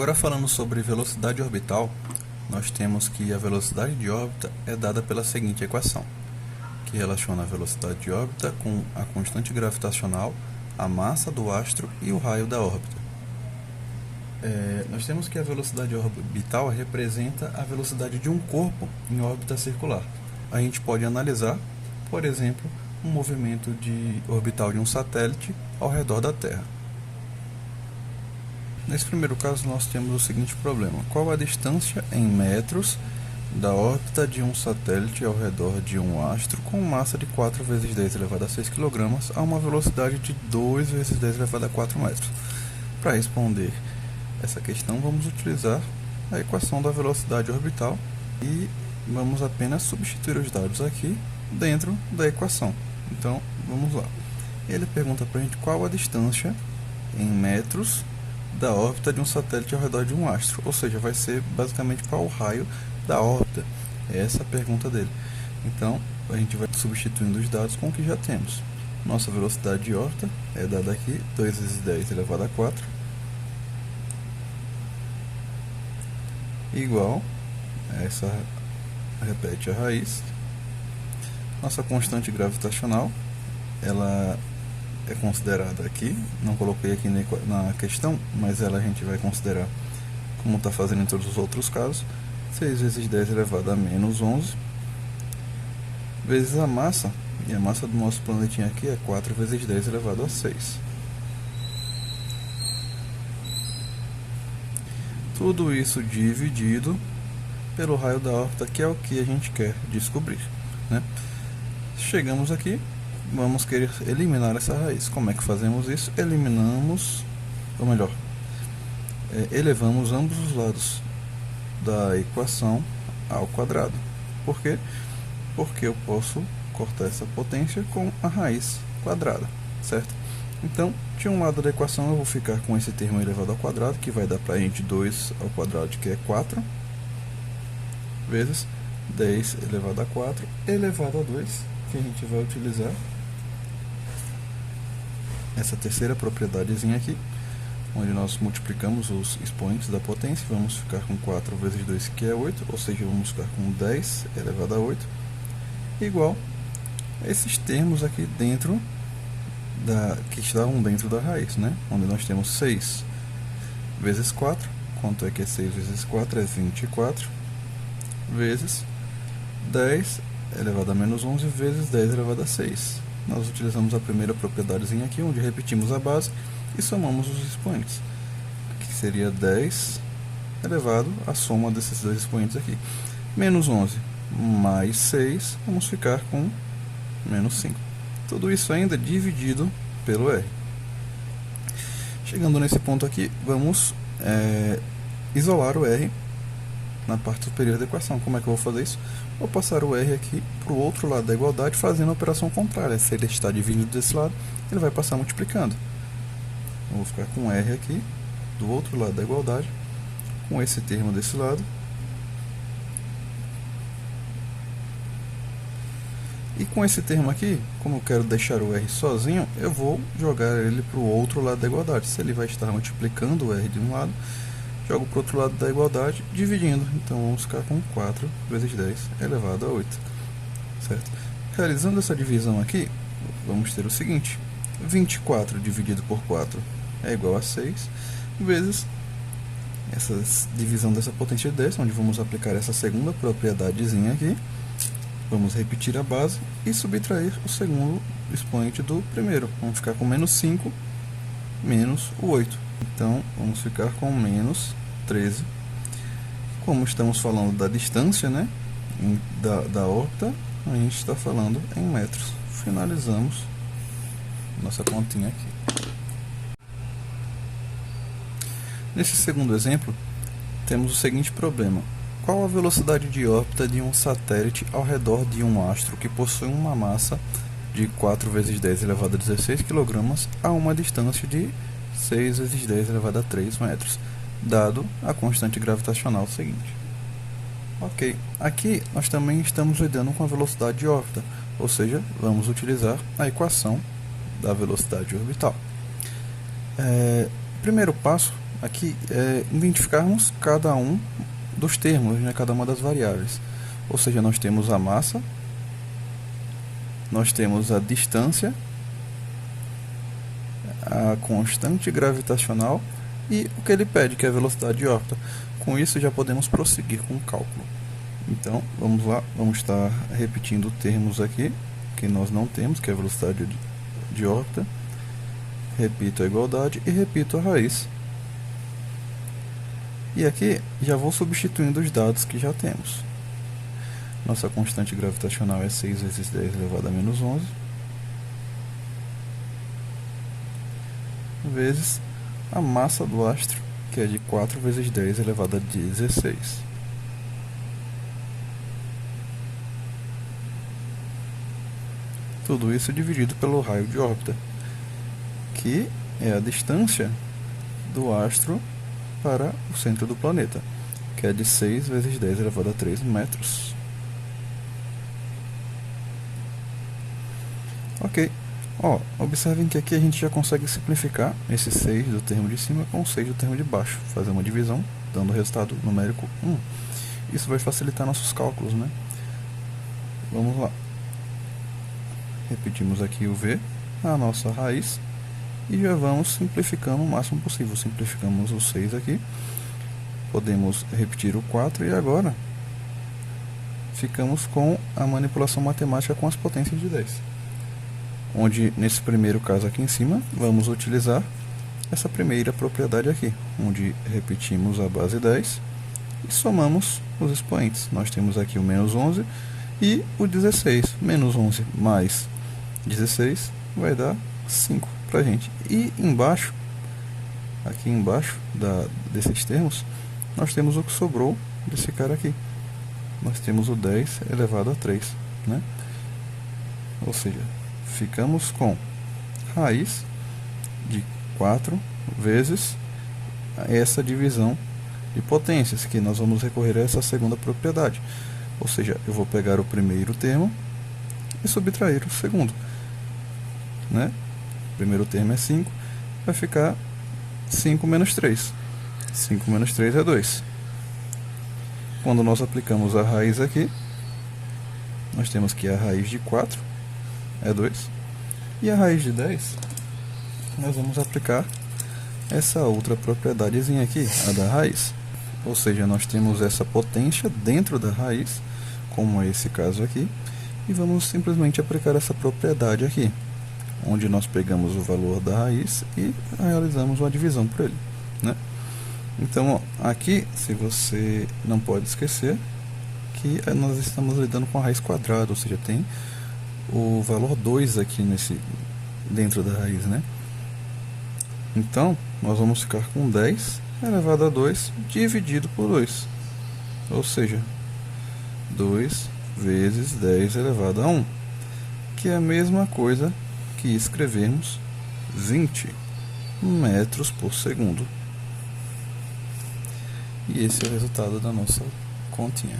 Agora falando sobre velocidade orbital, nós temos que a velocidade de órbita é dada pela seguinte equação, que relaciona a velocidade de órbita com a constante gravitacional, a massa do astro e o raio da órbita. Nós temos que a velocidade orbital representa a velocidade de um corpo em órbita circular. A gente pode analisar, por exemplo, um movimento orbital de um satélite ao redor da Terra. Nesse primeiro caso, nós temos o seguinte problema: qual a distância em metros da órbita de um satélite ao redor de um astro com massa de 4 vezes 10 elevado a 6 kg a uma velocidade de 2 vezes 10 elevado a 4 metros? Para responder essa questão, vamos utilizar a equação da velocidade orbital e vamos apenas substituir os dados aqui dentro da equação. Então, vamos lá. Ele pergunta para a gente qual a distância em metros da órbita de um satélite ao redor de um astro, ou seja, vai ser basicamente qual o raio da órbita. Essa é a pergunta dele. Então, a gente vai substituindo os dados com o que já temos. Nossa velocidade de órbita é dada aqui, 2 vezes 10 elevado a 4, igual, essa repete a raiz. Nossa constante gravitacional, ela é considerada aqui, não coloquei aqui na questão, mas ela a gente vai considerar como está fazendo em todos os outros casos, 6 vezes 10 elevado a menos 11, vezes a massa, e a massa do nosso planetinha aqui é 4 vezes 10 elevado a 6. Tudo isso dividido pelo raio da órbita, que é o que a gente quer descobrir, né? Chegamos aqui, vamos querer eliminar essa raiz. Como é que fazemos isso? Eliminamos, ou melhor, elevamos ambos os lados da equação ao quadrado. Por quê? Porque eu posso cortar essa potência com a raiz quadrada, certo? Então, de um lado da equação eu vou ficar com esse termo elevado ao quadrado, que vai dar para a gente 2 ao quadrado, que é 4, vezes 10 elevado a 4 elevado a 2, que a gente vai utilizar essa terceira propriedadezinha aqui, onde nós multiplicamos os expoentes da potência. Vamos ficar com 4 vezes 2, que é 8, ou seja, vamos ficar com 10 elevado a 8, igual a esses termos aqui dentro que estavam dentro da raiz, né? Onde nós temos 6 vezes 4, quanto é que é 6 vezes 4? É 24, vezes 10 elevado a menos 11, vezes 10 elevado a 6. Nós utilizamos a primeira propriedadezinha aqui, onde repetimos a base e somamos os expoentes, que seria 10 elevado à soma desses dois expoentes aqui. Menos 11 mais 6, vamos ficar com menos 5. Tudo isso ainda dividido pelo R. Chegando nesse ponto aqui, vamos isolar o R na parte superior da equação. Como é que eu vou fazer isso? Vou passar o R aqui para o outro lado da igualdade, fazendo a operação contrária. Se ele está dividido desse lado, ele vai passar multiplicando. Eu vou ficar com R aqui, do outro lado da igualdade, com esse termo desse lado. E com esse termo aqui, como eu quero deixar o R sozinho, eu vou jogar ele para o outro lado da igualdade. Se ele vai estar multiplicando o R de um lado, jogo para o outro lado da igualdade, dividindo. Então vamos ficar com 4 vezes 10 elevado a 8. Certo? Realizando essa divisão aqui, vamos ter o seguinte: 24 dividido por 4 é igual a 6, vezes essa divisão dessa potência de 10, onde vamos aplicar essa segunda propriedadezinha aqui. Vamos repetir a base e subtrair o segundo expoente do primeiro. Vamos ficar com menos 5 menos o 8. Então, vamos ficar com menos 13. Como estamos falando da distância, né, da órbita, a gente está falando em metros. Finalizamos nossa continha aqui. Nesse segundo exemplo, temos o seguinte problema: qual a velocidade de órbita de um satélite ao redor de um astro que possui uma massa de 4 vezes 10 elevado a 16 kg a uma distância de 6 vezes 10 elevado a 3 metros, dado a constante gravitacional seguinte? Ok, aqui nós também estamos lidando com a velocidade de órbita, ou seja, vamos utilizar a equação da velocidade orbital. Primeiro passo, aqui é identificarmos cada um dos termos, né, cada uma das variáveis. Ou seja, nós temos a massa, nós temos a distância, a constante gravitacional e o que ele pede, que é a velocidade de órbita. Com isso já podemos prosseguir com o cálculo. Então vamos lá, vamos estar repetindo termos aqui que nós não temos, que é a velocidade de órbita. Repito a igualdade e repito a raiz. E aqui já vou substituindo os dados que já temos. Nossa constante gravitacional é 6 vezes 10 elevado a menos 11, vezes a massa do astro, que é de 4 vezes 10 elevado a 16. Tudo isso dividido pelo raio de órbita, que é a distância do astro para o centro do planeta, que é de 6 vezes 10 elevado a 3 metros. Ok. Observem que aqui a gente já consegue simplificar esse 6 do termo de cima com o 6 do termo de baixo, fazer uma divisão, dando o resultado numérico 1. Isso vai facilitar nossos cálculos, né? Vamos lá. Repetimos aqui o V, a nossa raiz, e já vamos simplificando o máximo possível. Simplificamos o 6 aqui, podemos repetir o 4 e agora ficamos com a manipulação matemática com as potências de 10. Onde nesse primeiro caso aqui em cima, vamos utilizar essa primeira propriedade aqui, onde repetimos a base 10 e somamos os expoentes. Nós temos aqui o menos 11 e o 16. Menos 11 mais 16 vai dar 5 para a gente. E embaixo, aqui embaixo desses termos, nós temos o que sobrou desse cara aqui. Nós temos o 10 elevado a 3, né? Ou seja, ficamos com raiz de 4 vezes essa divisão de potências, que nós vamos recorrer a essa segunda propriedade. Ou seja, eu vou pegar o primeiro termo e subtrair o segundo, né? O primeiro termo é 5, vai ficar 5 menos 3. 5 menos 3 é 2. Quando nós aplicamos a raiz aqui, nós temos que a raiz de 4 é 2. E a raiz de 10, nós vamos aplicar essa outra propriedadezinha aqui, a da raiz. Ou seja, nós temos essa potência dentro da raiz, como é esse caso aqui, e vamos simplesmente aplicar essa propriedade aqui, onde nós pegamos o valor da raiz e realizamos uma divisão por ele, né? Então, aqui, se você não pode esquecer que nós estamos lidando com a raiz quadrada, ou seja, tem o valor 2 aqui dentro da raiz, né? Então, nós vamos ficar com 10 elevado a 2 dividido por 2. Ou seja, 2 vezes 10 elevado a 1, que é a mesma coisa que escrevermos 20 metros por segundo. E esse é o resultado da nossa continha.